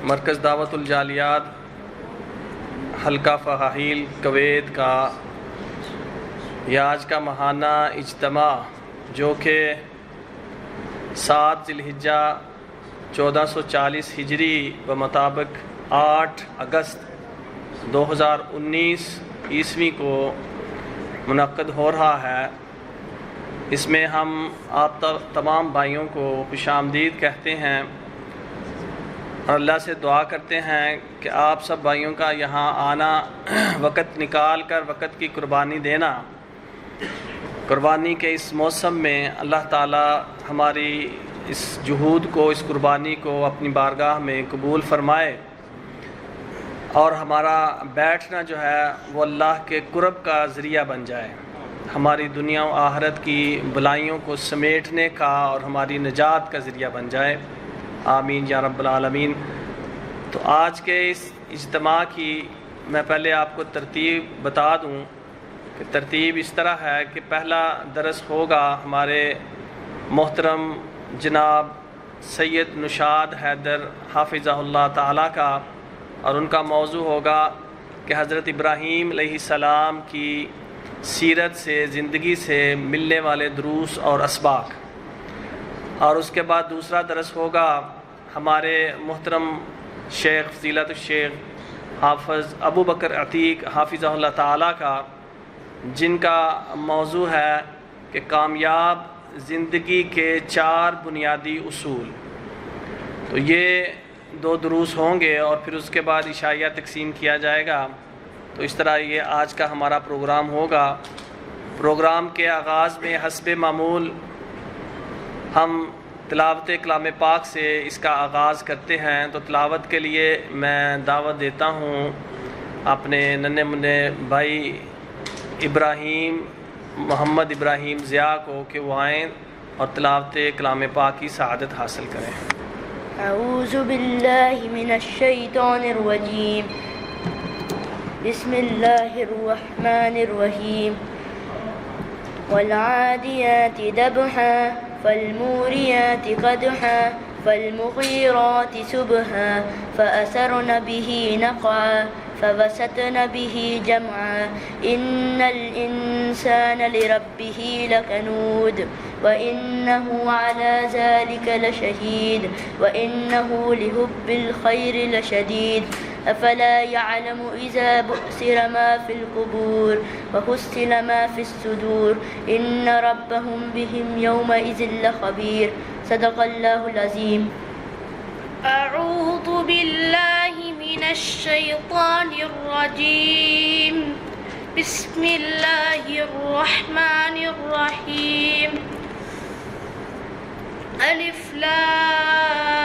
مرکز دعوت الجالیات حلقہ فہائل کویت کا یہ آج کا ماہانہ اجتماع جو کہ 7 ذی الحجہ 1440 ہجری و مطابق 8 اگست 2019 عیسوی کو منعقد ہو رہا ہے، اس میں ہم آپ تمام بھائیوں کو خوش آمدید کہتے ہیں اور اللہ سے دعا کرتے ہیں کہ آپ سب بھائیوں کا یہاں آنا، وقت نکال کر وقت کی قربانی دینا، قربانی کے اس موسم میں اللہ تعالی ہماری اس جہود کو، اس قربانی کو اپنی بارگاہ میں قبول فرمائے اور ہمارا بیٹھنا جو ہے وہ اللہ کے قرب کا ذریعہ بن جائے، ہماری دنیا و آخرت کی بلائیوں کو سمیٹنے کا اور ہماری نجات کا ذریعہ بن جائے، آمین یا رب العالمین۔ تو آج کے اس اجتماع کی میں پہلے آپ کو ترتیب بتا دوں کہ ترتیب اس طرح ہے کہ پہلا درس ہوگا ہمارے محترم جناب سید نشاد حیدر حافظہ اللہ تعالیٰ کا، اور ان کا موضوع ہوگا کہ حضرت ابراہیم علیہ السلام کی سیرت سے، زندگی سے ملنے والے دروس اور اسباق، اور اس کے بعد دوسرا درس ہوگا ہمارے محترم شیخ فضیلت الشیخ حافظ ابو بکر عتیق حافظہ اللہ تعالیٰ کا، جن کا موضوع ہے کہ کامیاب زندگی کے 4 بنیادی اصول۔ تو یہ 2 دروس ہوں گے اور پھر اس کے بعد عشائیہ تقسیم کیا جائے گا۔ تو اس طرح یہ آج کا ہمارا پروگرام ہوگا۔ پروگرام کے آغاز میں حسب معمول ہم تلاوت کلام پاک سے اس کا آغاز کرتے ہیں، تو تلاوت کے لیے میں دعوت دیتا ہوں اپنے ننھے منھے بھائی ابراہیم محمد ابراہیم ضیاء کو کہ وہ آئیں اور تلاوت کلام پاک کی سعادت حاصل کریں۔ اعوذ باللہ من الشیطان الرجیم، بسم اللہ الرحمن الرحیم، والعادیات ضبحا فالموریات قدحا فالمغیرات صبحا فأثرن به نقعا فوسطن به جمعا إن الإنسان لربه لكنود وإنه على ذلك لشهيد وإنه لحب الخير لشديد أفلا يعلم إذا بؤسر ما في القبور وحصل ما في الصدور إن ربهم بهم يومئذ لخبير صدق الله العظيم۔ أعوذ بالله من الشيطان الرجيم، بسم الله الرحمن الرحيم، ألف لام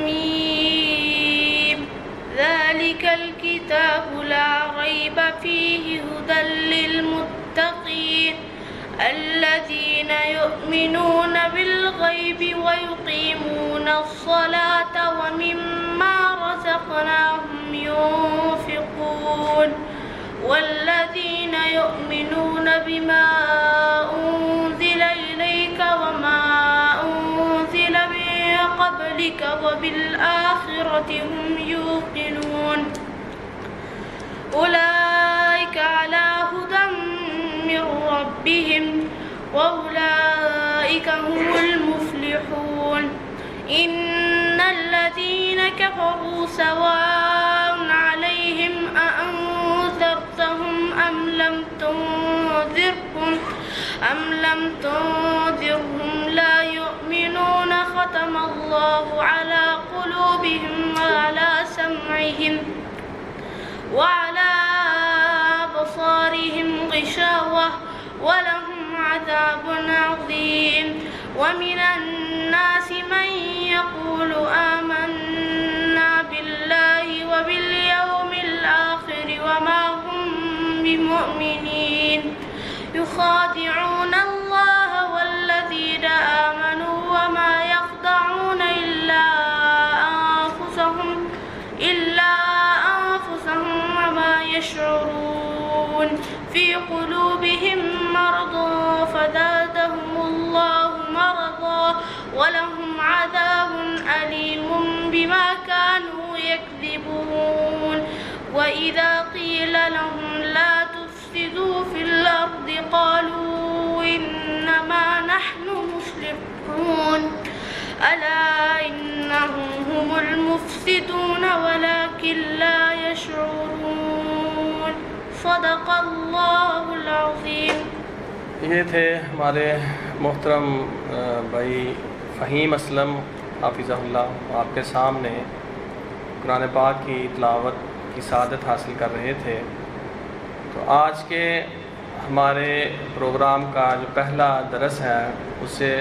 ميم، ذلك الكتاب لا ريب فيه هدى للمتقين الذين يؤمنون بالغيب ويقيمون الصلاة ومما رزقناهم ينفقون والذين يؤمنون بما أنزل إليك وما أنزل من قبلك وبالآخرة هم يوقنون أولئك على هدى من ربهم وأولئك هم المفلحون إن الذين كفروا سواء عليهم أأنذرتهم أم لم تنذرهم لا يؤمنون ختم الله على قلوبهم وعلى سمعهم وعلى أبصارهم غشاوة ولهم عذاب عظيم ومن الناس من يقول آمنا بالله وباليوم الآخر وما هم بمؤمنين يخادعون الله والذين آمنوا وما يخدعون إلا أنفسهم وما يشعرون في قلوبهم مرض فزادهم الله مرضا ولهم عذاب أليم بما كانوا يكذبون وإذا قيل لهم لا تفسدوا في الأرض قالوا إنما نحن مصلحون ألا إنهم هم المفسدون ولكن لا يشعرون صدق اللہ العظیم۔ یہ تھے ہمارے محترم بھائی فہیم اسلم حافظہ اللہ، آپ کے سامنے قرآن پاک کی تلاوت کی سعادت حاصل کر رہے تھے۔ تو آج کے ہمارے پروگرام کا جو پہلا درس ہے اس سے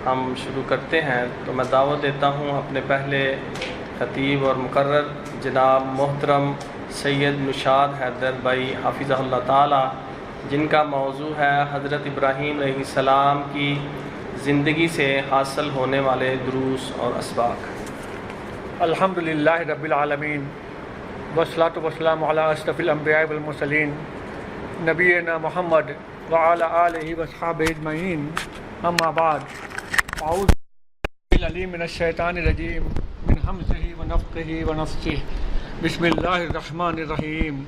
ہم شروع کرتے ہیں۔ تو میں دعوت دیتا ہوں اپنے پہلے خطیب اور مقرر جناب محترم سید نشاد حیدر بھائی حافظہ اللہ تعالی، جن کا موضوع ہے حضرت ابراہیم علیہ السلام کی زندگی سے حاصل ہونے والے دروس اور اسباق۔ الحمدللہ رب العالمین والصلاۃ والسلام علی اشرف الانبیاء والمرسلین نبینا محمد وعلی آلہ واصحابہ اجمعین، اما بعد، اعوذ باللہ العلیم من الشیطان الرجیم من ہمزہ ونفخہ ونفثہ، بسم اللہ الرحمن الرحیم،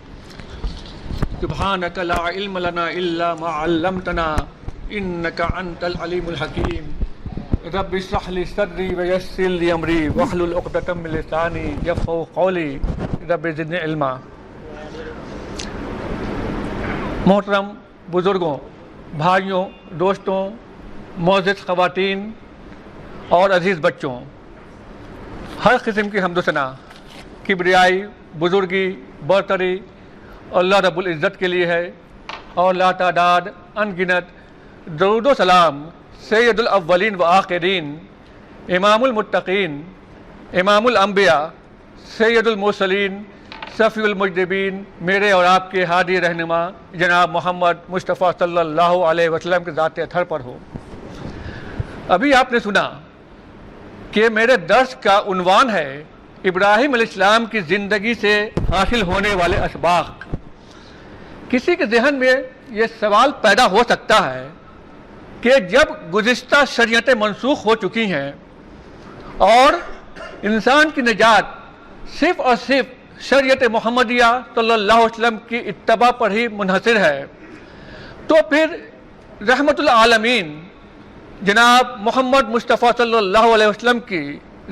سبحانک لا علم لنا الا ما علمتنا انک انت العلیم الحکیم، رب اشرح لی صدری ویسر لی امری واحلل عقدۃ من لسانی یفقہوا قولی، رب زدنی علما۔ محترم بزرگوں، بھائیوں، دوستوں، معزز خواتین اور عزیز بچوں، ہر قسم کی حمد و ثنا، کبریائی، بزرگی، برتری اللہ رب العزت کے لیے ہے، اور لا تعداد ان گنت درود و سلام سید الاولین و آخرین، امام المتقین، امام الانبیاء، سید المرسلین، شفیع المجذبین، میرے اور آپ کے ہادی رہنما جناب محمد مصطفیٰ صلی اللہ علیہ وسلم کے ذات اطہر پر ہو۔ ابھی آپ نے سنا کہ میرے درس کا عنوان ہے ابراہیم علیہ السلام کی زندگی سے حاصل ہونے والے اسباق۔ کسی کے ذہن میں یہ سوال پیدا ہو سکتا ہے کہ جب گزشتہ شریعتیں منسوخ ہو چکی ہیں اور انسان کی نجات صرف اور صرف شریعت محمدیہ صلی اللہ علیہ وسلم کی اتباع پر ہی منحصر ہے، تو پھر رحمت العالمین جناب محمد مصطفیٰ صلی اللہ علیہ وسلم کی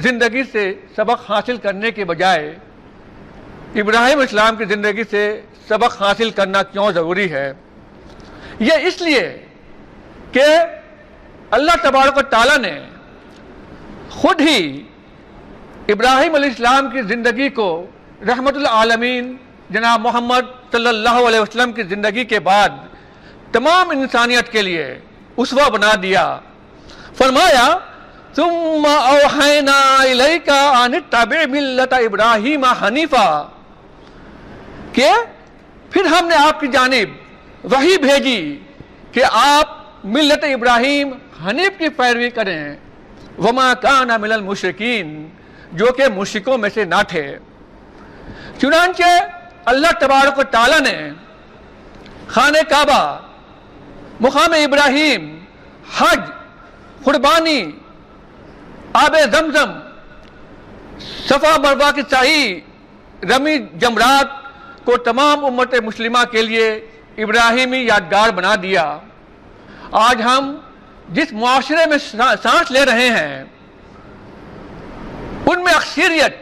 زندگی سے سبق حاصل کرنے کے بجائے ابراہیم اسلام کی زندگی سے سبق حاصل کرنا کیوں ضروری ہے؟ یہ اس لیے کہ اللہ تبارک و تعالیٰ نے خود ہی ابراہیم علیہ السلام کی زندگی کو رحمت العالمین جناب محمد صلی اللہ علیہ وسلم کی زندگی کے بعد تمام انسانیت کے لیے اسوہ بنا دیا۔ فرمایا ثم اوحینا الیک ان اتبع ملت ابراہیم حنیفا، کہ پھر ہم نے آپ کی جانب وحی بھیجی کہ آپ ملت ابراہیم حنیف کی پیروی کریں، وما کان من المشرکین، جو کہ مشرکوں میں سے نہ تھے۔ چنانچہ اللہ تبارک و تعالیٰ نے خانہ کعبہ، مقام ابراہیم، حج، قربانی، آب زمزم، صفا مروہ کی سعی، رمی جمرات کو تمام امت مسلمہ کے لیے ابراہیمی یادگار بنا دیا۔ آج ہم جس معاشرے میں سانس لے رہے ہیں ان میں اکثریت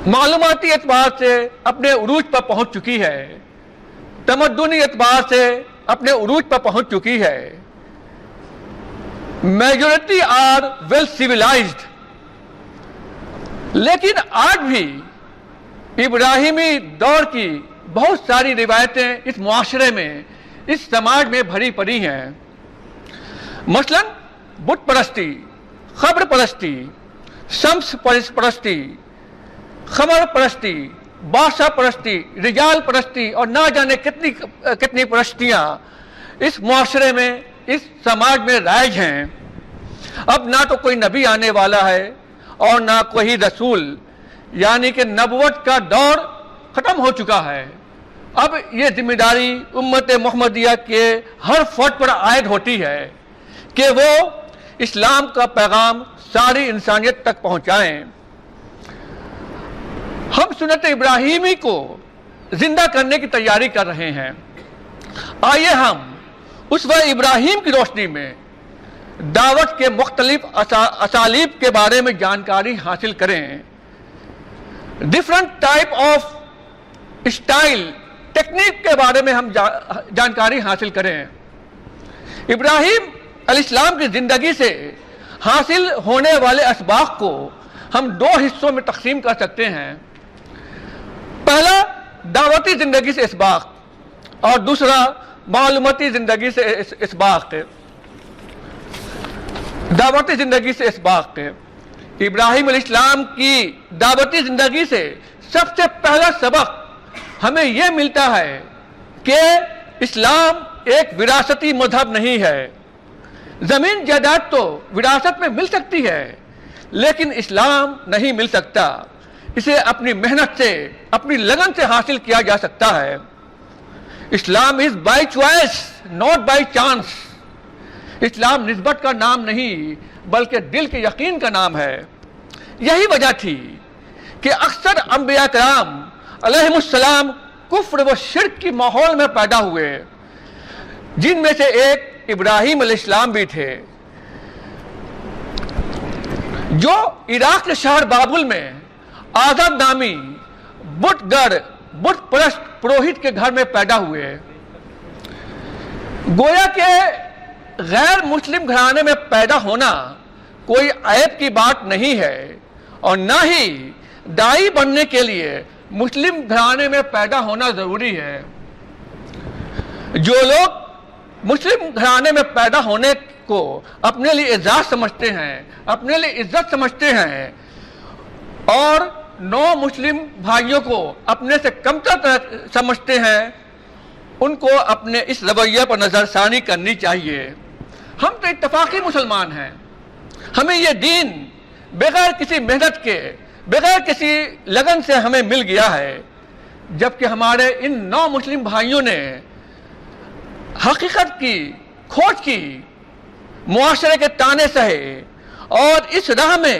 معلوماتی اعتبار سے اپنے عروج پر پہنچ چکی ہے، تمدنی اعتبار سے اپنے عروج پر پہنچ چکی ہے۔ میجورٹی آر ویل سیولائزڈ، لیکن آج بھی ابراہیمی دور کی بہت ساری روایتیں اس معاشرے میں، اس سماج میں بھری پڑی ہیں۔ مثلا بت پرستی، قبر پرستی، شمس پرستی، خمر پرستی، بادشاہ پرستی، رجال پرستی اور نہ جانے کتنی پرستیاں اس معاشرے میں، اس سماج میں رائج ہیں۔ اب نہ تو کوئی نبی آنے والا ہے اور نہ کوئی رسول، یعنی کہ نبوت کا دور ختم ہو چکا ہے۔ اب یہ ذمہ داری امت محمدیہ کے ہر فرد پر عائد ہوتی ہے کہ وہ اسلام کا پیغام ساری انسانیت تک پہنچائیں۔ ہم سنت ابراہیمی کو زندہ کرنے کی تیاری کر رہے ہیں۔ آئیے ہم اسوہ ابراہیم کی روشنی میں دعوت کے مختلف اسالیب کے بارے میں جانکاری حاصل کریں۔ Different type of style, technique کے بارے میں ہم جانکاری حاصل کریں۔ ابراہیم علیہ السلام کی زندگی سے حاصل ہونے والے اسباق کو ہم دو حصوں میں تقسیم کر سکتے ہیں۔ پہلا دعوتی زندگی سے اسباق اور دوسرا معلوماتی زندگی سے اسباق۔ دعوتی زندگی سے اسباق۔ ابراہیم علیہ السلام کی دعوتی زندگی سے سب سے پہلا سبق ہمیں یہ ملتا ہے کہ اسلام ایک وراثتی مذہب نہیں ہے۔ زمین جائیداد تو وراثت میں مل سکتی ہے، لیکن اسلام نہیں مل سکتا۔ اسے اپنی محنت سے، اپنی لگن سے حاصل کیا جا سکتا ہے۔ Islam is by choice not by chance. اسلام نسبت کا نام نہیں بلکہ دل کے یقین کا نام ہے۔ یہی وجہ تھی کہ اکثر انبیاء کرام علیہم السلام کفر و شرک کی ماحول میں پیدا ہوئے، جن میں سے ایک ابراہیم علیہ السلام بھی تھے، جو عراق کے شہر بابل میں آزاد نامی بت گر، بت پرست پروہت کے گھر میں پیدا ہوئے۔ گویا کہ غیر مسلم گھرانے میں پیدا ہونا کوئی عیب کی بات نہیں ہے، اور نہ ہی داعی بننے کے لیے مسلم گھرانے میں پیدا ہونا ضروری ہے۔ جو لوگ مسلم گھرانے میں پیدا ہونے کو اپنے لیے اعزاز سمجھتے ہیں، اپنے لیے عزت سمجھتے ہیں، اور نو مسلم بھائیوں کو اپنے سے کمتر سمجھتے ہیں، ان کو اپنے اس رویے پر نظر ثانی کرنی چاہیے۔ ہم تو اتفاقی مسلمان ہیں، ہمیں یہ دین بغیر کسی محنت کے، بغیر کسی لگن سے ہمیں مل گیا ہے، جبکہ ہمارے ان نو مسلم بھائیوں نے حقیقت کی کھوج کی، معاشرے کے تانے سہے، اور اس راہ میں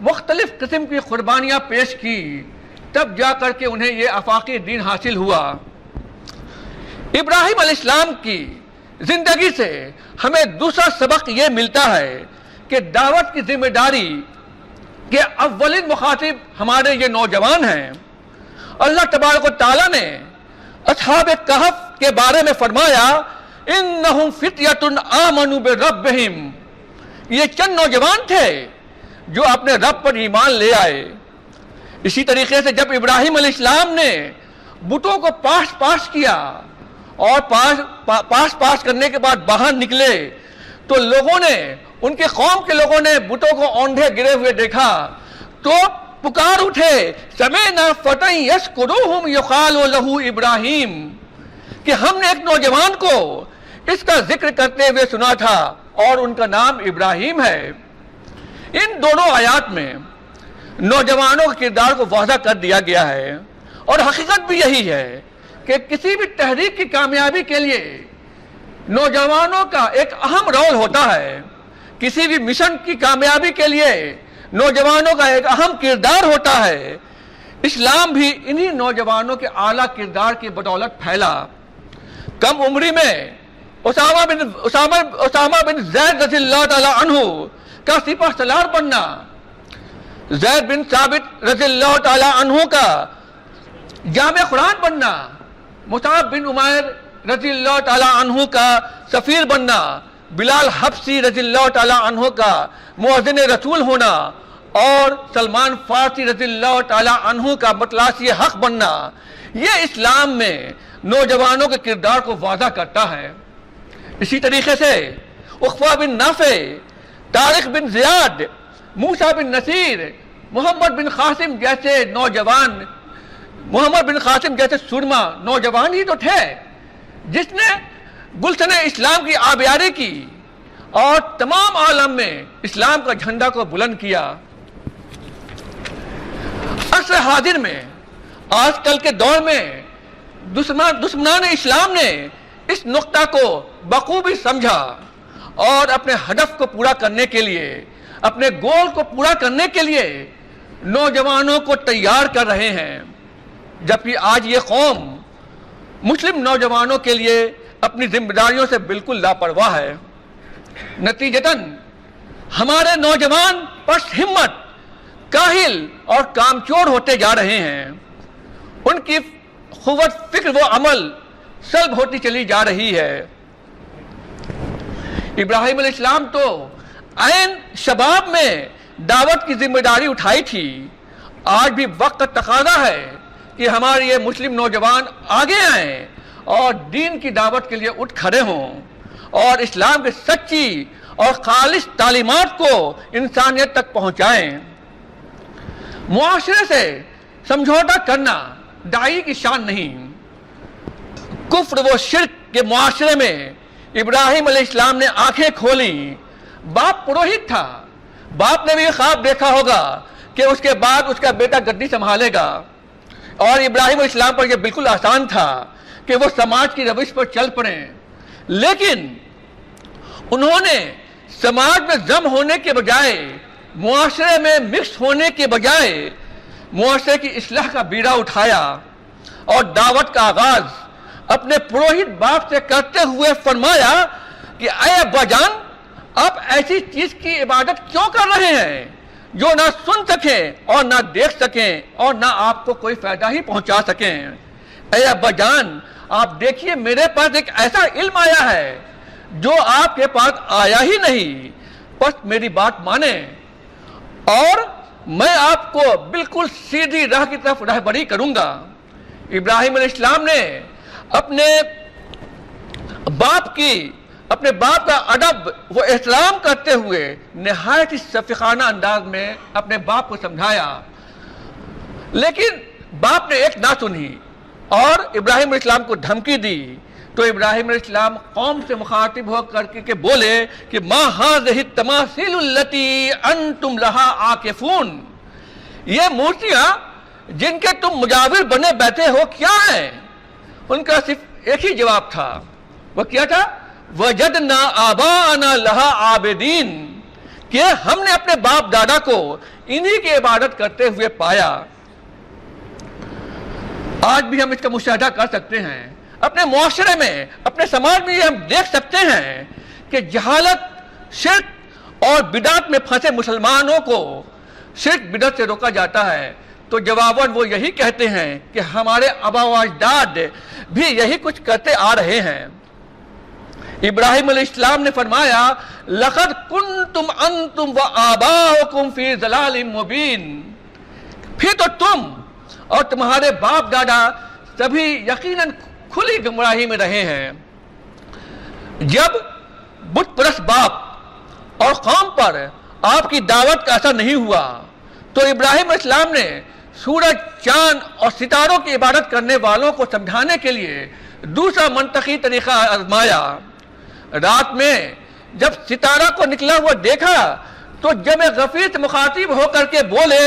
مختلف قسم کی قربانیاں پیش کی، تب جا کر کے انہیں یہ آفاقی دین حاصل ہوا۔ ابراہیم علیہ السلام کی زندگی سے ہمیں دوسرا سبق یہ ملتا ہے کہ دعوت کی ذمہ داری کے اولین مخاطب ہمارے یہ نوجوان ہیں۔ اللہ تبارک و تعالیٰ نے اصحاب کہف کے بارے میں فرمایا، انہم فتیۃ آمنوا بربہم، یہ چند نوجوان تھے جو اپنے رب پر ایمان لے آئے۔ اسی طریقے سے جب ابراہیم علیہ السلام نے بتوں کو پاس کیا اور پاس کرنے کے بعد باہر نکلے، تو لوگوں نے، ان کے قوم کے لوگوں نے بتوں کو اوندھے گرے ہوئے دیکھا تو پکار اٹھے، سمعنا فتى يذكرهم يقال له ابراہیم، کہ ہم نے ایک نوجوان کو اس کا ذکر کرتے ہوئے سنا تھا اور ان کا نام ابراہیم ہے۔ ان دونوں آیات میں نوجوانوں کے کردار کو واضح کر دیا گیا ہے، اور حقیقت بھی یہی ہے کہ کسی بھی تحریک کی کامیابی کے لیے نوجوانوں کا ایک اہم رول ہوتا ہے، کسی بھی مشن کی کامیابی کے لیے نوجوانوں کا ایک اہم کردار ہوتا ہے۔ اسلام بھی انہی نوجوانوں کے اعلیٰ کردار کی بدولت پھیلا۔ کم عمری میں اسامہ بن زید رضی اللہ تعالی عنہ کا سپہ سالار بننا، زید بن ثابت رضی اللہ تعالی عنہ کا جامع قرآن بننا، مصعب بن عمیر رضی اللہ تعالی عنہ کا سفیر بننا، بلال حبشی رضی اللہ تعالی عنہ کا مؤذن رسول ہونا، اور سلمان فارسی رضی اللہ تعالی عنہ کا متلاسی حق بننا، یہ اسلام میں نوجوانوں کے کردار کو واضح کرتا ہے۔ اسی طریقے سے عقبہ بن نافع، طارق بن زیاد، موسیٰ بن نصیر، محمد بن قاسم جیسے نوجوان، محمد بن قاسم جیسے سرما نوجوان ہی تو تھے جس نے گلشن اسلام کی آبیاری کی اور تمام عالم میں اسلام کا جھنڈا کو بلند کیا۔ عصر حاضر میں، آج کل کے دور میں دشمنان اسلام نے اس نقطہ کو بخوبی سمجھا اور اپنے ہدف کو پورا کرنے کے لیے اپنے گول کو پورا کرنے کے لیے نوجوانوں کو تیار کر رہے ہیں، جبکہ آج یہ قوم مسلم نوجوانوں کے لیے اپنی ذمہ داریوں سے بالکل لاپرواہ ہے۔ نتیجتاً ہمارے نوجوان پست ہمت، کاہل اور کامچور ہوتے جا رہے ہیں، ان کی قوت فکر و عمل سلب ہوتی چلی جا رہی ہے۔ ابراہیم علیہ السلام تو عین شباب میں دعوت کی ذمہ داری اٹھائی تھی، آج بھی وقت کا تقاضا ہے کہ ہمارے یہ مسلم نوجوان آگے آئیں اور دین کی دعوت کے لیے اٹھ کھڑے ہوں اور اسلام کے سچی اور خالص تعلیمات کو انسانیت تک پہنچائیں۔ معاشرے سے سمجھوتا کرنا داعی کی شان نہیں۔ کفر و شرک کے معاشرے میں ابراہیم علیہ السلام نے آنکھیں کھولیں۔ باپ پروہت تھا، باپ نے بھی خواب دیکھا ہوگا کہ اس کے بعد اس کا بیٹا گدی سنبھالے گا، اور ابراہیم علیہ السلام پر یہ بالکل آسان تھا کہ وہ سماج کی روش پر چل پڑیں، لیکن انہوں نے سماج میں ضم ہونے کے بجائے، معاشرے میں مکس ہونے کے بجائے معاشرے کی اصلاح کا بیڑا اٹھایا اور دعوت کا آغاز اپنے پروہت باپ سے کرتے ہوئے فرمایا کہ اے ابا جان، آپ ایسی چیز کی عبادت کیوں کر رہے ہیں جو نہ سن سکیں اور نہ دیکھ سکیں اور نہ آپ کو کوئی فائدہ ہی پہنچا سکیں؟ اے ابا جان، آپ دیکھیے میرے پاس ایک ایسا علم آیا ہے جو آپ کے پاس آیا ہی نہیں، بس میری بات مانیں اور میں آپ کو بالکل سیدھی راہ کی طرف رہبری کروں گا۔ ابراہیم علیہ السلام نے اپنے باپ کا ادب و احترام کرتے ہوئے نہایت ہی شفیقانہ انداز میں اپنے باپ کو سمجھایا، لیکن باپ نے ایک نہ سنی اور ابراہیم علیہ السلام کو دھمکی دی۔ تو ابراہیم علیہ السلام قوم سے مخاطب ہو کر کے بولے کہ ما هذه التماثيل التي انتم لها عاکفون، یہ مورتیاں جن کے تم مجاور بنے بیٹھے ہو کیا ہیں؟ ان کا صرف ایک ہی جواب تھا، وہ کیا تھا؟ وجدنا آباءنا لها عابدین، کہ ہم نے اپنے باپ دادا کو انہی کی عبادت کرتے ہوئے پایا۔ آج بھی ہم اس کا مشاہدہ کر سکتے ہیں، اپنے معاشرے میں، اپنے سماج میں یہ ہم دیکھ سکتے ہیں کہ جہالت، شرک اور بدعت میں پھنسے مسلمانوں کو شرک بدعت سے روکا جاتا ہے تو جواباً وہ یہی کہتے ہیں کہ ہمارے آبا و اجداد بھی یہی کچھ کرتے آ رہے ہیں۔ ابراہیم علیہ السلام نے فرمایا لَقَدْ كُنْتُمْ أَنْتُمْ وَآبَاؤُكُمْ فِي ضَلَالٍ مُبِينٍ، پھر تو تم اور تمہارے باپ دادا سبھی یقیناً کھلی گمراہی میں رہے ہیں۔ جب بت پرست باپ اور قوم پر آپ کی دعوت کا اثر نہیں ہوا تو ابراہیم علیہ السلام نے سورج، چاند اور ستاروں کی عبادت کرنے والوں کو سمجھانے کے لیے دوسرا منطقی طریقہ آزمایا۔ رات میں جب ستارہ کو نکلا ہوا دیکھا تو جمع غفیر سے مخاطب ہو کر کے بولے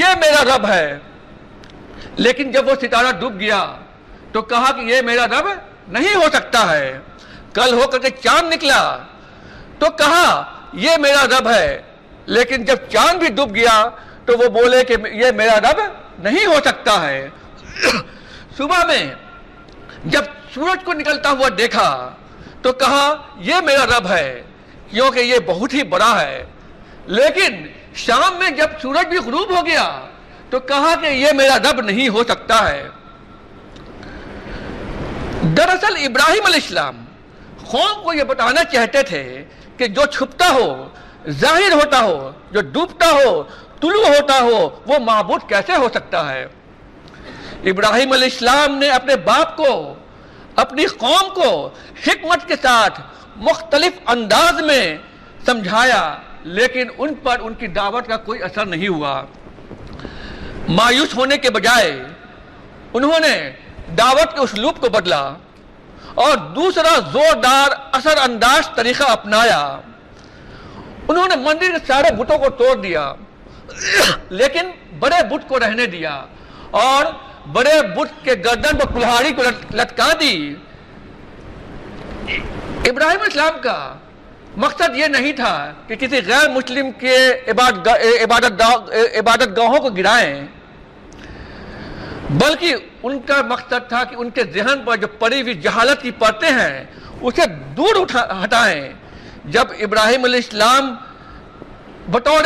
یہ میرا رب ہے، لیکن جب وہ ستارہ ڈوب گیا تو کہا کہ یہ میرا رب نہیں ہو سکتا ہے۔ کل ہو کر کے چاند نکلا تو کہا یہ میرا رب ہے، لیکن جب چاند بھی ڈوب گیا تو وہ بولے کہ یہ میرا رب نہیں ہو سکتا ہے۔ صبح میں جب سورج کو نکلتا ہوا دیکھا تو کہا یہ میرا رب ہے کیونکہ یہ بہت ہی بڑا ہے، لیکن شام میں جب سورج بھی غروب ہو گیا تو کہا کہ یہ میرا رب نہیں ہو سکتا ہے۔ دراصل ابراہیم علیہ السلام قوم کو یہ بتانا چاہتے تھے کہ جو چھپتا ہو، ظاہر ہوتا ہو، جو ڈوبتا ہو، طلوع ہوتا ہو، وہ معبود کیسے ہو سکتا ہے۔ ابراہیم علیہ السلام نے اپنے باپ کو، اپنی قوم کو حکمت کے ساتھ مختلف انداز میں سمجھایا، لیکن ان پر ان کی دعوت کا کوئی اثر نہیں ہوا۔ مایوس ہونے کے بجائے انہوں نے دعوت کے اسلوب کو بدلا اور دوسرا زوردار اثر انداز طریقہ اپنایا۔ انہوں نے مندر کے سارے بتوں کو توڑ دیا، لیکن بڑے بت کو رہنے دیا اور بڑے بت کے گردن پر کلہاڑی کو لٹکا دی۔ ابراہیم السلام کا مقصد یہ نہیں تھا کہ کسی غیر مسلم کے عبادت گاہوں کو گرائیں، بلکہ ان کا مقصد تھا کہ ان کے ذہن پر جو پڑی ہوئی جہالت کی پرتیں ہیں اسے دور ہٹائیں۔ جب ابراہیم علیہ السلام بطور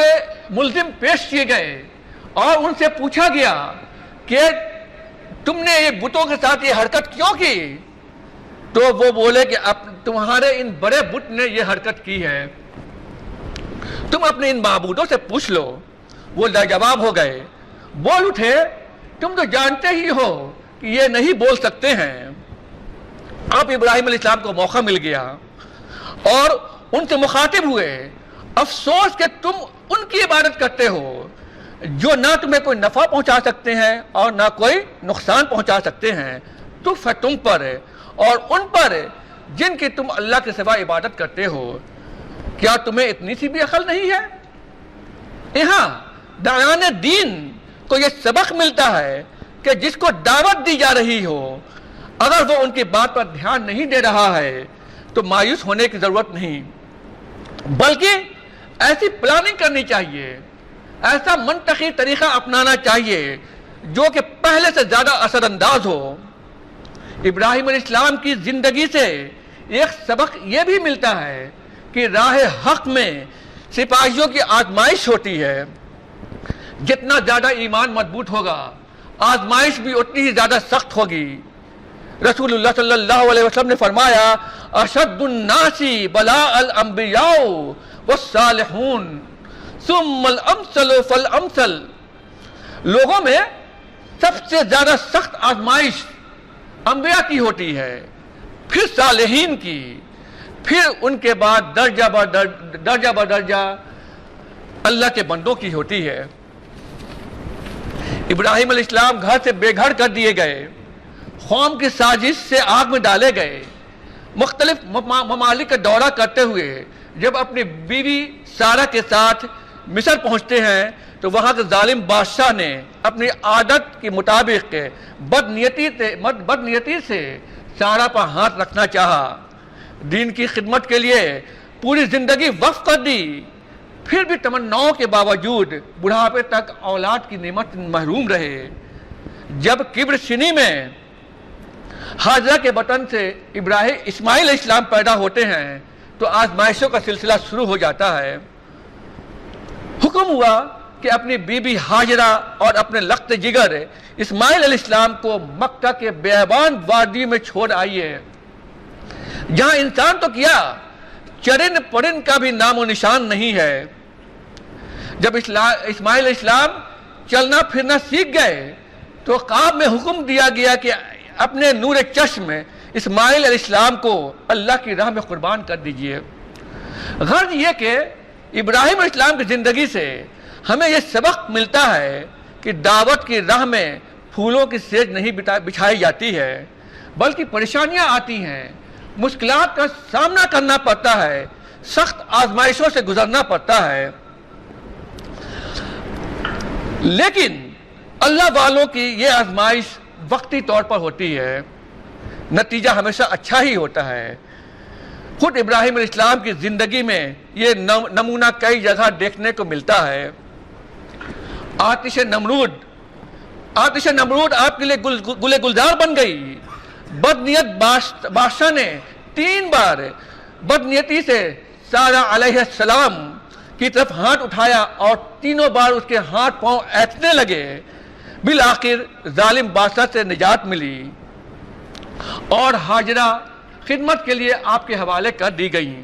ملزم پیش کیے گئے اور ان سے پوچھا گیا کہ تم نے یہ بتوں کے ساتھ یہ حرکت کیوں کی، تو وہ بولے کہ تمہارے ان بڑے بت نے یہ حرکت کی ہے، تم اپنے ان معبودوں سے پوچھ لو۔ وہ لاجواب ہو گئے، بول اٹھے تم تو جانتے ہی ہو کہ یہ نہیں بول سکتے ہیں۔ اب ابراہیم علیہ السلام کو موقع مل گیا اور ان سے مخاطب ہوئے، افسوس کہ تم ان کی عبادت کرتے ہو جو نہ تمہیں کوئی نفع پہنچا سکتے ہیں اور نہ کوئی نقصان پہنچا سکتے ہیں، تو تم پر ہے اور ان پر جن کی تم اللہ کے سوا عبادت کرتے ہو، کیا تمہیں اتنی سی بھی عقل نہیں ہے؟ یہاں داعیان دین کو یہ سبق ملتا ہے کہ جس کو دعوت دی جا رہی ہو اگر وہ ان کی بات پر دھیان نہیں دے رہا ہے تو مایوس ہونے کی ضرورت نہیں، بلکہ ایسی پلاننگ کرنی چاہیے، ایسا منطقی طریقہ اپنانا چاہیے جو کہ پہلے سے زیادہ اثر انداز ہو۔ ابراہیم علیہ السلام کی زندگی سے ایک سبق یہ بھی ملتا ہے کہ راہ حق میں سپاہیوں کی آزمائش ہوتی ہے، جتنا زیادہ ایمان مضبوط ہوگا آزمائش بھی اتنی ہی زیادہ سخت ہوگی۔ رسول اللہ صلی اللہ علیہ وسلم نے فرمایا، اشد الناس بلاء الانبیاء والصالحون ثم الامثل فالامثل، لوگوں میں سب سے زیادہ سخت آزمائش انبیاء کی ہوتی ہے، پھر صالحین کی، پھر ان کے بعد درجہ بدرجہ اللہ کے بندوں کی ہوتی ہے۔ ابراہیم علیہ السلام گھر سے بے گھر کر دیے گئے، قوم کی سازش سے آگ میں ڈالے گئے، مختلف ممالک کا دورہ کرتے ہوئے جب اپنی بیوی سارہ کے ساتھ مصر پہنچتے ہیں تو وہاں کے ظالم بادشاہ نے اپنی عادت کے مطابق بدنیتی سے سارہ پر ہاتھ رکھنا چاہا، دین کی خدمت کے لیے پوری زندگی وقف کر دی، پھر بھی تمناؤں کے باوجود بڑھاپے تک اولاد کی نعمت محروم رہے۔ جب کبر سنی میں حاجرہ کے بطن سے اسماعیل علیہ السلام پیدا ہوتے ہیں تو آزمائشوں کا سلسلہ شروع ہو جاتا ہے۔ حکم ہوا کہ اپنی بیوی حاجرہ اور اپنے لخت جگر اسماعیل علیہ السلام کو مکہ کے بیابان وادی میں چھوڑ آئیے، جہاں انسان تو کیا چرن پرن کا بھی نام و نشان نہیں ہے۔ جب اسماعیل علیہ السلام چلنا پھرنا سیکھ گئے تو خواب میں حکم دیا گیا کہ اپنے نور چشم اسماعیل علیہ السلام کو اللہ کی راہ میں قربان کر دیجئے۔ غرض یہ کہ ابراہیم علیہ السلام کی زندگی سے ہمیں یہ سبق ملتا ہے کہ دعوت کی راہ میں پھولوں کی سیج نہیں بچھائی جاتی ہے، بلکہ پریشانیاں آتی ہیں، مشکلات کا سامنا کرنا پڑتا ہے، سخت آزمائشوں سے گزرنا پڑتا ہے، لیکن اللہ والوں کی یہ آزمائش وقتی طور پر ہوتی ہے، نتیجہ ہمیشہ اچھا ہی ہوتا ہے۔ خود ابراہیم علیہ السلام کی زندگی میں یہ نمونہ کئی جگہ دیکھنے کو ملتا ہے۔ آتش نمرود آپ کے لیے گل گلزار بن گئی۔ بدنیت بادشاہ نے 3 بار بدنیتی سے سارہ علیہ السلام کی طرف ہاتھ اٹھایا اور تینوں بار اس کے ہاتھ پاؤں ایٹھنے لگے۔ بالآخر ظالم بادشاہ سے نجات ملی اور حاجرہ خدمت کے لیے آپ کے حوالے کر دی گئیں۔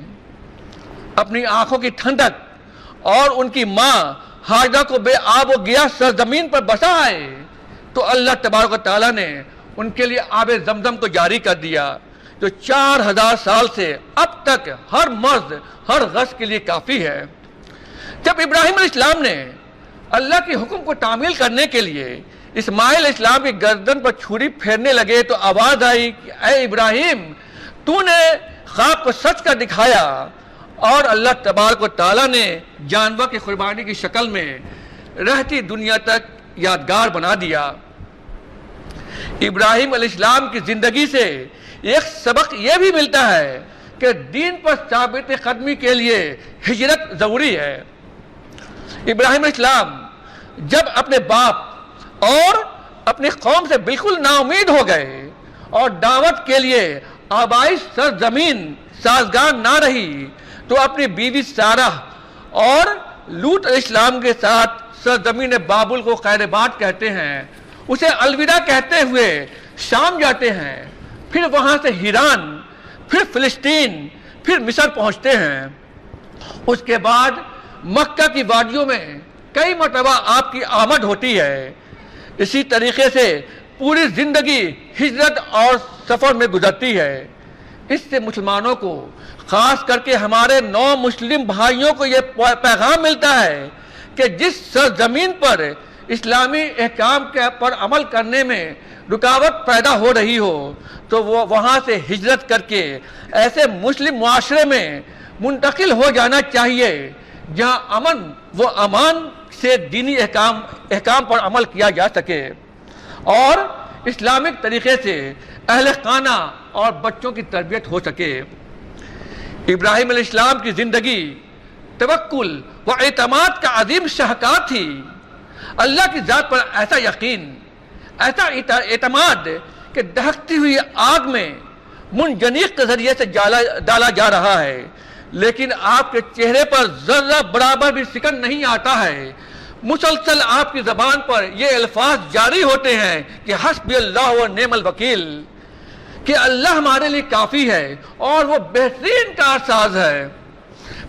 اپنی آنکھوں کی ٹھنڈک اور ان کی ماں حاجرہ کو بے آب و گیا سرزمین پر بسا آئے تو اللہ تبارک و تعالیٰ نے ان کے لیے آب زمزم کو جاری کر دیا، جو 4000 سال سے اب تک ہر مرض ہر غرض کے لیے کافی ہے۔ جب ابراہیم علیہ السلام نے اللہ کے حکم کو تعمیل کرنے کے لیے اسماعیل علیہ السلام کی گردن پر چھری پھیرنے لگے تو آواز آئی کہ اے ابراہیم، تو نے خواب کو سچ کر دکھایا، اور اللہ تبارک و تعالیٰ نے جانور کی قربانی کی شکل میں رہتی دنیا تک یادگار بنا دیا۔ ابراہیم علیہ السلام کی زندگی سے ایک سبق یہ بھی ملتا ہے کہ دین پر ثابت قدمی کے لیے ہجرت ضروری ہے۔ ابراہیم علیہ السلام جب اپنے باپ اور اپنی قوم سے بالکل نا امید ہو گئے اور دعوت کے لیے آبائی سرزمین سازگار نہ رہی تو اپنی بیوی سارہ اور لوط علیہ السلام کے ساتھ سرزمین بابل کو خیر بات کہتے ہیں، اسے الوداع کہتے ہوئے شام جاتے ہیں، پھر وہاں سے ہیران، پھر فلسطین، پھر مصر پہنچتے ہیں۔ اس کے بعد مکہ کی وادیوں میں کئی مرتبہ آپ کی آمد ہوتی ہے۔ اسی طریقے سے پوری زندگی ہجرت اور سفر میں گزرتی ہے۔ اس سے مسلمانوں کو، خاص کر کے ہمارے نو مسلم بھائیوں کو یہ پیغام ملتا ہے کہ جس سرزمین پر اسلامی احکام پر عمل کرنے میں رکاوٹ پیدا ہو رہی ہو تو وہ وہاں سے ہجرت کر کے ایسے مسلم معاشرے میں منتقل ہو جانا چاہیے جہاں امن و امان سے دینی احکام پر عمل کیا جا سکے اور اسلامک طریقے سے اہل خانہ اور بچوں کی تربیت ہو سکے۔ ابراہیم علیہ السلام کی زندگی توکل و اعتماد کا عظیم شاہکار تھی۔ اللہ کی ذات پر ایسا یقین، ایسا اعتماد کہ دہکتی ہوئی آگ میں منجنیق کے ذریعے سے ڈالا جا رہا ہے لیکن آپ کے چہرے پر ذرہ برابر بھی سکن نہیں آتا ہے۔ مسلسل آپ کی زبان پر یہ الفاظ جاری ہوتے ہیں کہ حسبی اللہ و نعم الوکیل، کہ اللہ ہمارے لیے کافی ہے اور وہ بہترین کارساز ہے۔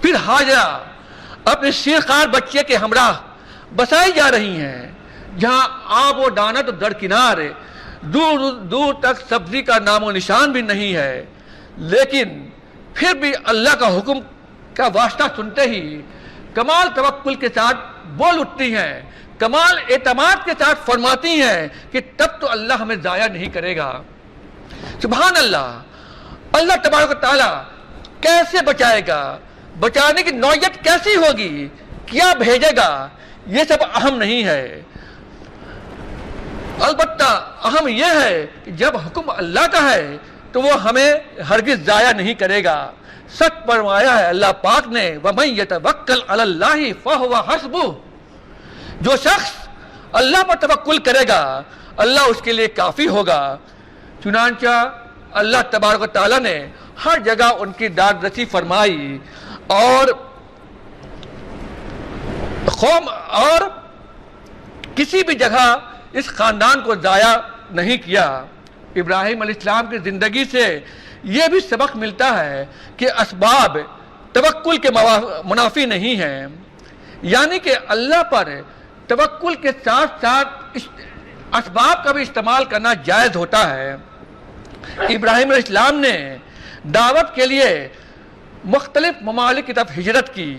پھر ہاجرہ اپنے شیرخوار بچے کے ہمراہ بسائی جا رہی ہیں جہاں آب و دانہ تو درکنار، دور دور تک سبزی کا نام و نشان بھی نہیں ہے، لیکن پھر بھی اللہ کا حکم کا واسطہ سنتے ہی کمال توکل کے ساتھ بول اٹھتی ہیں، کمال اعتماد کے ساتھ فرماتی ہیں کہ تب تو اللہ ہمیں ضائع نہیں کرے گا۔ سبحان اللہ، اللہ تبارک و تعالیٰ کیسے بچائے گا، بچانے کی نوعیت کیسی ہوگی، کیا بھیجے گا، یہ سب اہم نہیں ہے۔ البتہ اہم یہ ہے کہ جب حکم اللہ کا ہے تو وہ ہمیں ہرگز ضائع نہیں کرے گا۔ سچ فرمایا ہے اللہ پاک نے، وَمَن يَتَوَكَّلْ عَلَى اللَّهِ فَهُوَ حَسْبُهُ، جو شخص اللہ پر توکل کرے گا اللہ اس کے لیے کافی ہوگا۔ چنانچہ اللہ تبارک و تعالیٰ نے ہر جگہ ان کی داد رسی فرمائی اور قوم اور کسی بھی جگہ اس خاندان کو ضائع نہیں کیا۔ ابراہیم علیہ السلام کی زندگی سے یہ بھی سبق ملتا ہے کہ اسباب توکل کے منافی نہیں ہیں، یعنی کہ اللہ پر توکل کے ساتھ ساتھ اسباب کا بھی استعمال کرنا جائز ہوتا ہے۔ ابراہیم علیہ السلام نے دعوت کے لیے مختلف ممالک کی طرف ہجرت کی،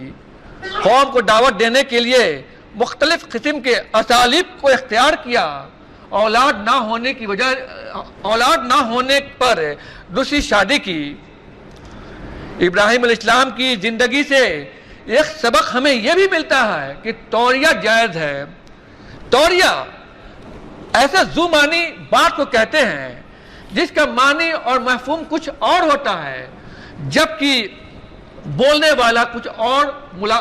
قوم کو دعوت دینے کے لیے مختلف قسم کے اسالیب کو اختیار کیا، اولاد نہ ہونے پر دوسری شادی کی۔ ابراہیم علیہ السلام کی زندگی سے ایک سبق ہمیں یہ بھی ملتا ہے کہ توریہ جائز ہے۔ توریہ ایسے ذو معنی بات کو کہتے ہیں جس کا معنی اور مفہوم کچھ اور ہوتا ہے جبکہ بولنے والا کچھ اور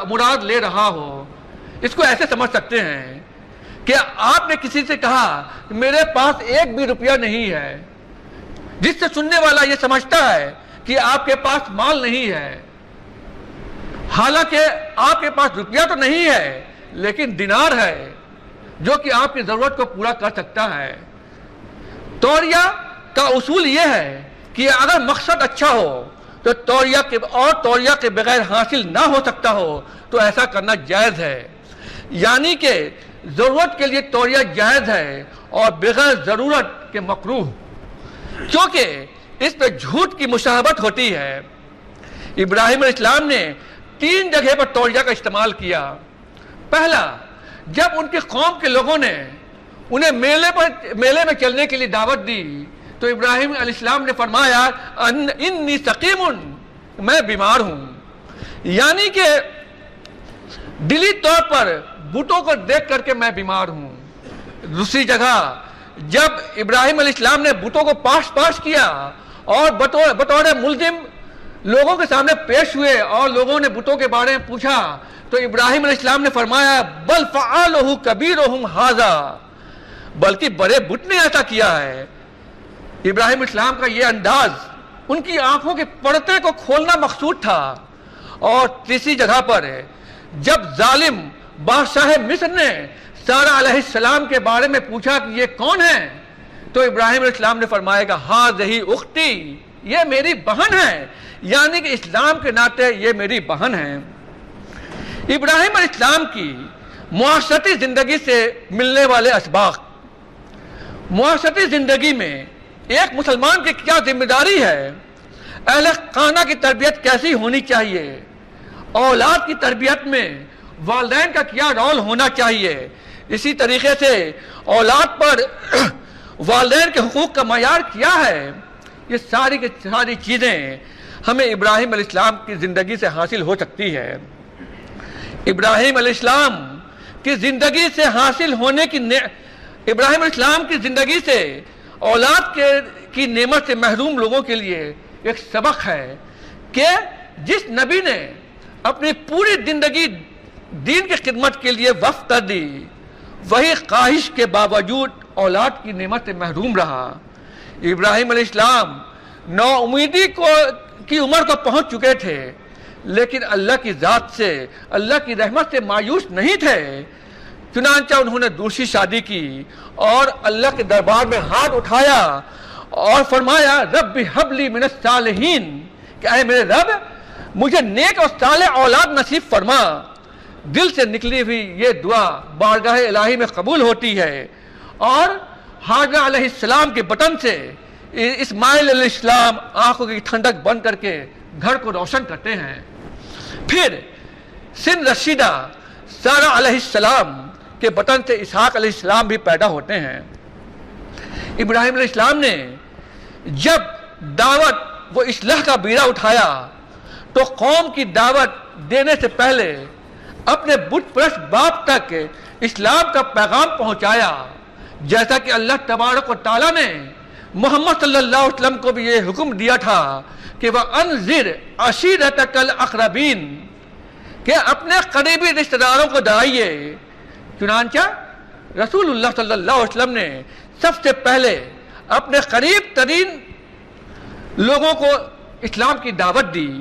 مراد لے رہا ہو۔ اس کو ایسے سمجھ سکتے ہیں کہ آپ نے کسی سے کہا میرے پاس ایک بھی روپیہ نہیں ہے، جس سے سننے والا یہ سمجھتا ہے کہ آپ کے پاس مال نہیں ہے، حالانکہ آپ کے پاس روپیہ تو نہیں ہے لیکن دینار ہے جو کہ آپ کی ضرورت کو پورا کر سکتا ہے۔ توریہ کا اصول یہ ہے کہ اگر مقصد اچھا ہو تو توریہ کے بغیر حاصل نہ ہو سکتا ہو تو ایسا کرنا جائز ہے، یعنی کہ ضرورت کے لیے توریہ جائز ہے اور بغیر ضرورت کے مکروہ، کیونکہ اس پہ جھوٹ کی مشابہت ہوتی ہے۔ ابراہیم علیہ السلام نے 3 جگہ پر توریہ کا استعمال کیا۔ پہلا، جب ان کی قوم کے لوگوں نے انہیں میلے میں چلنے کے لیے دعوت دی تو ابراہیم علیہ السلام نے فرمایا انی سقیم، میں بیمار ہوں، یعنی کہ دلی طور پر بتوں کو دیکھ کر کے میں بیمار ہوں۔ دوسری جگہ جب ابراہیم علیہ السلام نے بتوں کو پاش کیا اور بطور ملزم لوگوں کے سامنے پیش ہوئے اور لوگوں نے بتوں کے بارے میں پوچھا تو ابراہیم علیہ السلام نے فرمایا بل فعلہ کبیرہم ھذا، بلکہ بڑے بت نے ایسا کیا ہے۔ ابراہیم علیہ السلام کا یہ انداز ان کی آنکھوں کے پردے کو کھولنا مقصود تھا۔ اور تیسری جگہ پر جب ظالم بادشاہ مصر نے سارہ علیہ السلام کے بارے میں پوچھا کہ یہ کون ہے، تو ابراہیم علیہ السلام نے فرمایا کہ ھذہ اختی، یہ میری بہن ہے، یعنی کہ اسلام کے ناطے یہ میری بہن ہے۔ ابراہیم علیہ السلام کی معاشرتی زندگی سے ملنے والے اسباق۔ معاشرتی زندگی میں ایک مسلمان کی کیا ذمہ داری ہے، اہل خانہ کی تربیت کیسی ہونی چاہیے، اولاد کی تربیت میں والدین کا کیا رول ہونا چاہیے، اسی طریقے سے اولاد پر والدین کے حقوق کا معیار کیا ہے، یہ ساری کی ساری چیزیں ہمیں ابراہیم علیہ السلام کی زندگی سے حاصل ہو سکتی ہے۔ ابراہیم علیہ السلام کی زندگی سے حاصل ہونے کی ابراہیم علیہ السلام کی زندگی سے اولاد کی نعمت سے محروم لوگوں کے لیے ایک سبق ہے کہ جس نبی نے اپنی پوری زندگی دین کی خدمت کے لیے وقف کر دی، وہی خواہش کے باوجود اولاد کی نعمت سے محروم رہا۔ ابراہیم علیہ السلام نو امیدی کی عمر کو پہنچ چکے تھے، لیکن اللہ کی ذات سے، اللہ کی رحمت سے مایوس نہیں تھے۔ چنانچہ انہوں نے دوسری شادی کی اور اللہ کے دربار میں ہاتھ اٹھایا اور فرمایا رب ہب لی من الصالحین، کہ اے میرے رب مجھے نیک اور صالح اولاد نصیب فرما۔ دل سے نکلی ہوئی یہ دعا بارگاہ الہی میں قبول ہوتی ہے اور حاجرہ علیہ السلام کے بطن سے اسماعیل علیہ السلام آنکھوں کی ٹھنڈک بند کر کے گھر کو روشن کرتے ہیں۔ پھر سن رشیدہ سارہ علیہ السلام کے بطن سے اسحاق علیہ السلام بھی پیدا ہوتے ہیں۔ ابراہیم علیہ السلام نے جب دعوت و اصلاح کا بیڑا اٹھایا تو قوم کی دعوت دینے سے پہلے اپنے بت پرست باپ تک اسلام کا پیغام پہنچایا، جیسا کہ اللہ تبارک و تعالیٰ نے محمد صلی اللہ علیہ وسلم کو بھی یہ حکم دیا تھا کہ وَأَنذِرْ عَشِيرَتَكَ الْأَقْرَبِينَ، کہ اپنے قریبی رشتہ داروں کو ڈرائیے۔ چنانچہ رسول اللہ صلی اللہ علیہ وسلم نے سب سے پہلے اپنے قریب ترین لوگوں کو اسلام کی دعوت دی،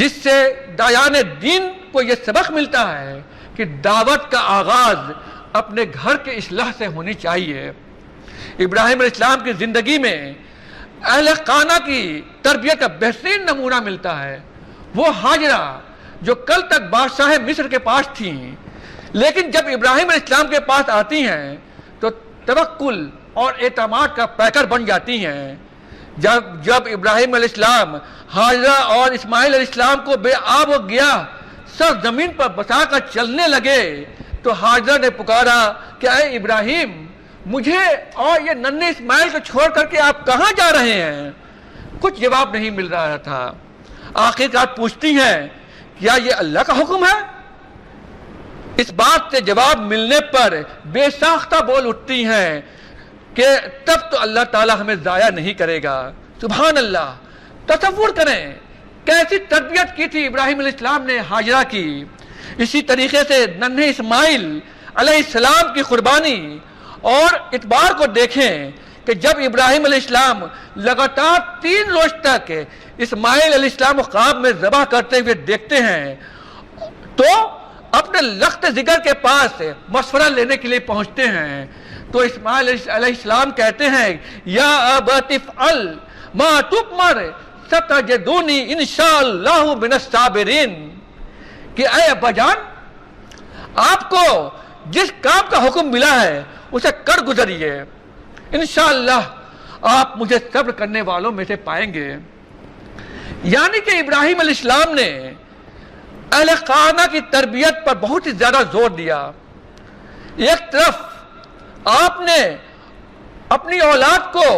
جس سے دایان دین کو یہ سبق ملتا ہے کہ دعوت کا آغاز اپنے گھر کے اصلاح سے ہونی چاہیے۔ ابراہیم علیہ السلام کی زندگی میں اہل خانہ کی تربیت کا بہترین نمونہ ملتا ہے۔ وہ حاجرہ جو کل تک بادشاہ مصر کے پاس تھیں، لیکن جب ابراہیم علیہ السلام کے پاس آتی ہیں تو توکل اور اعتماد کا پیکر بن جاتی ہیں۔ جب ابراہیم علیہ السلام حاجرہ اور اسماعیل علیہ السلام کو بے آب و گیا سر زمین پر بسا کر چلنے لگے تو حاجرہ نے پکارا کہ اے ابراہیم، مجھے اور یہ ننھے اسماعیل کو چھوڑ کر کے آپ کہاں جا رہے ہیں؟ کچھ جواب نہیں مل رہا تھا۔ آخرکار پوچھتی ہیں کیا یہ اللہ کا حکم ہے؟ اس بات سے جواب ملنے پر بے ساختہ بول اٹھتی ہیں کہ تب تو اللہ تعالی ہمیں ضائع نہیں کرے گا۔ سبحان اللہ! تصور کریں کیسی تربیت کی تھی ابراہیم علیہ السلام نے حاجرہ کی۔ اسی طریقے سے ننھے اسماعیل علیہ السلام کی قربانی اور اعتبار کو دیکھیں کہ جب ابراہیم علیہ السلام لگاتار 3 روز تک اسماعیل علیہ السلام کو خواب میں ذبح کرتے ہوئے دیکھتے ہیں تو اپنے لخت جگر کے پاس مشورہ لینے کے لیے پہنچتے ہیں تو اسماعیل علیہ السلام کہتے ہیں یا ابت افعل ما تؤمر ستجدونی انشاءاللہ من الصابرین، کہ اے ابا جان آپ کو جس کام کا حکم ملا ہے اسے کر گزریے، انشاءاللہ آپ مجھے صبر کرنے والوں میں سے پائیں گے۔ یعنی کہ ابراہیم علیہ السلام نے اہل خانہ کی تربیت پر بہت ہی زیادہ زور دیا۔ ایک طرف آپ نے اپنی اولاد کو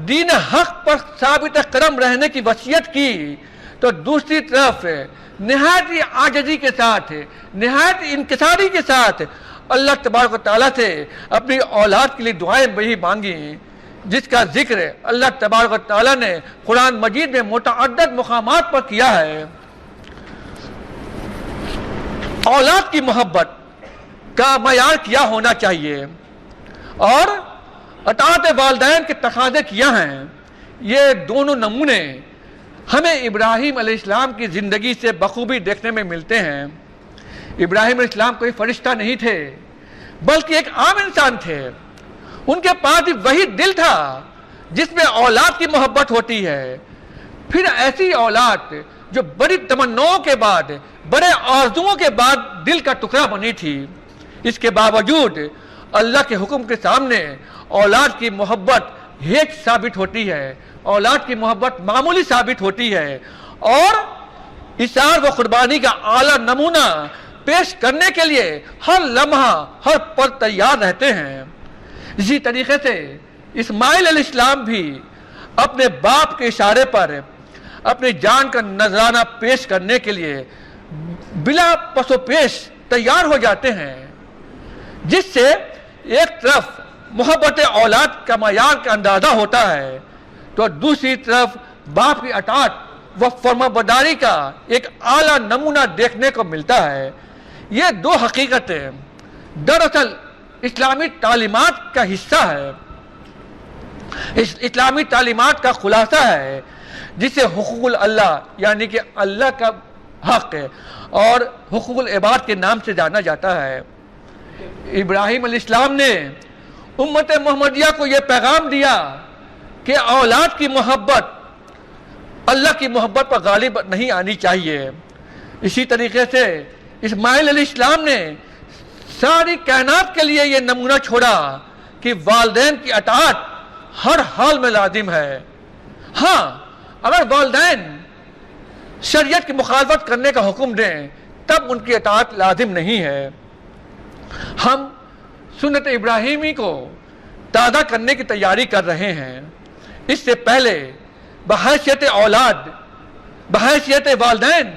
دین حق پر ثابت قدم رہنے کی وصیت کی تو دوسری طرف نہایت عاجزی کے ساتھ، نہایت انکساری کے ساتھ اللہ تبارک و تعالیٰ سے اپنی اولاد کے لیے دعائیں بھی مانگی جس کا ذکر اللہ تبارک و تعالیٰ نے قرآن مجید میں متعدد مقامات پر کیا ہے، اولاد کی محبت کا معیار کیا ہونا چاہیے اور اطاعت والدین کے تقاضے کیا ہیں، یہ دونوں نمونے ہمیں ابراہیم علیہ السلام کی زندگی سے بخوبی دیکھنے میں ملتے ہیں۔ ابراہیم علیہ السلام کوئی فرشتہ نہیں تھے بلکہ ایک عام انسان تھے۔ ان کے پاس وہی دل تھا جس میں اولاد کی محبت ہوتی ہے، پھر ایسی اولاد جو بڑی تمناؤں کے بعد، بڑے آرزوؤں کے بعد دل کا ٹکڑا بنی تھی۔ اس کے باوجود اللہ کے حکم کے سامنے اولاد کی محبت ہیچ ثابت ہوتی ہے، اولاد کی محبت معمولی ثابت ہوتی ہے، اور اثار و قربانی کا اعلیٰ نمونہ پیش کرنے کے لیے ہر لمحہ ہر پل تیار رہتے ہیں۔ اسی طریقے سے اسماعیل علیہ السلام بھی اپنے باپ کے اشارے پر اپنی جان کا نذرانہ پیش کرنے کے لیے بلا پس و پیش تیار ہو جاتے ہیں، جس سے ایک طرف محبت اولاد کا معیار کا اندازہ ہوتا ہے تو دوسری طرف باپ کی اطاعت و فرمانبرداری کا ایک اعلیٰ نمونہ دیکھنے کو ملتا ہے۔ یہ دو حقیقتیں دراصل اسلامی تعلیمات کا حصہ ہے، اسلامی تعلیمات کا خلاصہ ہے، جسے حقوق اللہ یعنی کہ اللہ کا حق ہے اور حقوق العباد کے نام سے جانا جاتا ہے۔ ابراہیم علیہ السلام نے امت محمدیہ کو یہ پیغام دیا کہ اولاد کی محبت اللہ کی محبت پر غالب نہیں آنی چاہیے۔ اسی طریقے سے اسماعیل علیہ السلام نے ساری کائنات کے لیے یہ نمونہ چھوڑا کہ والدین کی اطاعت ہر حال میں لازم ہے۔ ہاں، اگر والدین شریعت کی مخالفت کرنے کا حکم دیں تب ان کی اطاعت لازم نہیں ہے۔ ہم سنت ابراہیمی کو تازہ کرنے کی تیاری کر رہے ہیں۔ اس سے پہلے بحیثیت اولاد، بحیثیت والدین،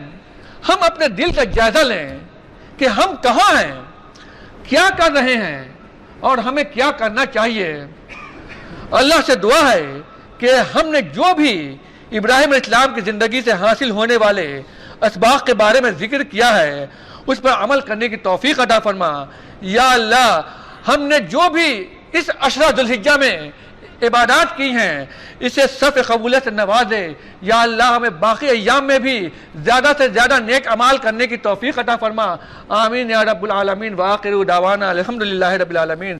ہم اپنے دل کا جائزہ لیں کہ ہم کہاں ہیں، کیا کر رہے ہیں اور ہمیں کیا کرنا چاہیے۔ اللہ سے دعا ہے کہ ہم نے جو بھی ابراہیم علیہ السلام کی زندگی سے حاصل ہونے والے اسباق کے بارے میں ذکر کیا ہے اس پر عمل کرنے کی توفیق عطا فرما۔ یا اللہ، ہم نے جو بھی اس عشرہ ذی الحجہ میں عبادات کی ہیں اسے صف قبولیت سے نوازے۔ یا اللہ، ہمیں باقی ایام میں بھی زیادہ سے زیادہ نیک اعمال کرنے کی توفیق عطا فرما۔ آمین یا رب العالمین۔ وآخر دعوانا الحمدللہ رب العالمین۔